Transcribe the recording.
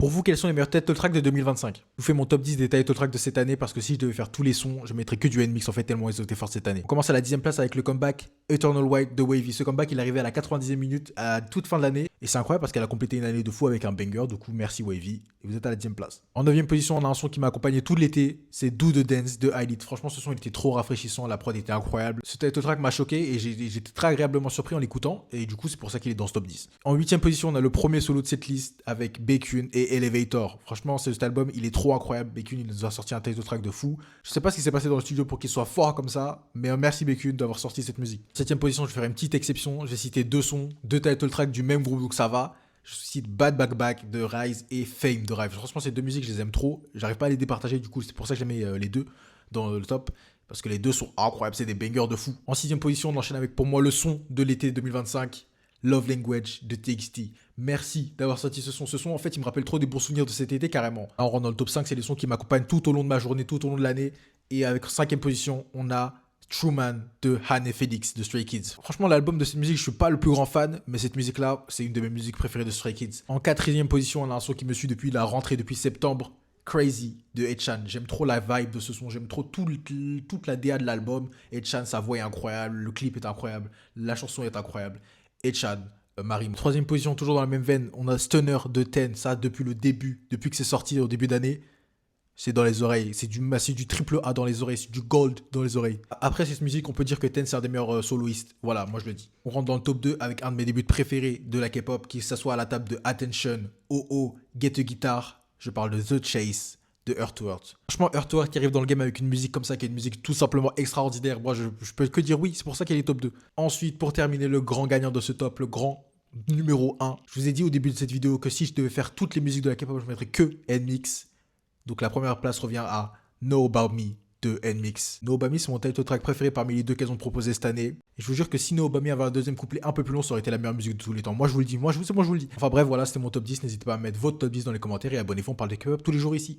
Pour vous, quels sont les meilleurs title tracks de 2025? Je vous fais mon top 10 des title tracks de cette année parce que si je devais faire tous les sons, je mettrais que du NMix en fait tellement ils ont été forts cette année. On commence à la 10e place avec le comeback Eternal White de Wavy. Ce comeback il est arrivé à la 90e minute à toute fin de l'année et c'est incroyable parce qu'elle a complété une année de fou avec un banger. Du coup, merci Wavy et vous êtes à la 10e place. En 9e position, on a un son qui m'a accompagné tout l'été, c'est Do the Dance de Highlight. Franchement, ce son il était trop rafraîchissant, la prod était incroyable. Ce title track m'a choqué et j'étais très agréablement surpris en l'écoutant et du coup, c'est pour ça qu'il est dans ce top 10. En 8e position, on a le premier solo de cette liste avec Baekhyun et Elevator. Franchement, cet album, il est trop incroyable. Baekhyun, il nous a sorti un title track de fou. Je sais pas ce qui s'est passé dans le studio pour qu'il soit fort comme ça, mais merci Baekhyun d'avoir sorti cette musique. 7ème position, je vais faire une petite exception. Je vais citer deux sons, deux title tracks du même groupe, donc ça va. Je cite Bad Back Back de Rise et Fame de Rise. Franchement, ces deux musiques, je les aime trop. J'arrive pas à les départager, du coup, c'est pour ça que j'ai mis les deux dans le top. Parce que les deux sont incroyables, c'est des bangers de fou. En 6ème position, on enchaîne avec pour moi le son de l'été 2025. Love Language de TXT. Merci d'avoir sorti ce son. Ce son, en fait, il me rappelle trop des bons souvenirs de cet été, carrément. En rentrant dans le top 5, c'est les sons qui m'accompagnent tout au long de ma journée, tout au long de l'année. Et avec 5ème position, on a Truman de Han et Felix de Stray Kids. Franchement, l'album de cette musique, je suis pas le plus grand fan, mais cette musique-là, c'est une de mes musiques préférées de Stray Kids. En 4ème position, on a un son qui me suit depuis la rentrée, depuis septembre. Crazy de Ed-Chan. J'aime trop la vibe de ce son, j'aime trop toute la DA de l'album. Ed-Chan, sa voix est incroyable, le clip est incroyable, la chanson est incroyable. Ed-Chan, Marie. 3ème position, toujours dans la même veine, on a Stunner de Ten, ça depuis le début, depuis que c'est sorti au début d'année. C'est dans les oreilles, c'est du triple A dans les oreilles, c'est du gold dans les oreilles. Après cette musique, on peut dire que Ten c'est un des meilleurs soloistes. Voilà, moi je le dis. On rentre dans le top 2 avec un de mes débuts préférés de la K-pop qui s'assoit à la table de Attention, Oh, Get a Guitar. Je parle de The Chase de Earth to Earth. Franchement, Earth to Earth qui arrive dans le game avec une musique comme ça, qui est une musique tout simplement extraordinaire. Moi, je peux que dire oui, c'est pour ça qu'elle est top 2. Ensuite, pour terminer, le grand gagnant de ce top, le grand numéro 1. Je vous ai dit au début de cette vidéo que si je devais faire toutes les musiques de la K-pop, je mettrais que NMIX. Donc la première place revient à Know About Me de NMIX. Know About Me, c'est mon title track préféré parmi les deux qu'elles ont proposé cette année. Et je vous jure que si Know About Me avait un deuxième couplet un peu plus long, ça aurait été la meilleure musique de tous les temps. Moi je vous le dis, moi je vous le dis. Enfin bref, voilà, c'était mon top 10. N'hésitez pas à mettre votre top 10 dans les commentaires et abonnez-vous, on parle de K-pop tous les jours ici.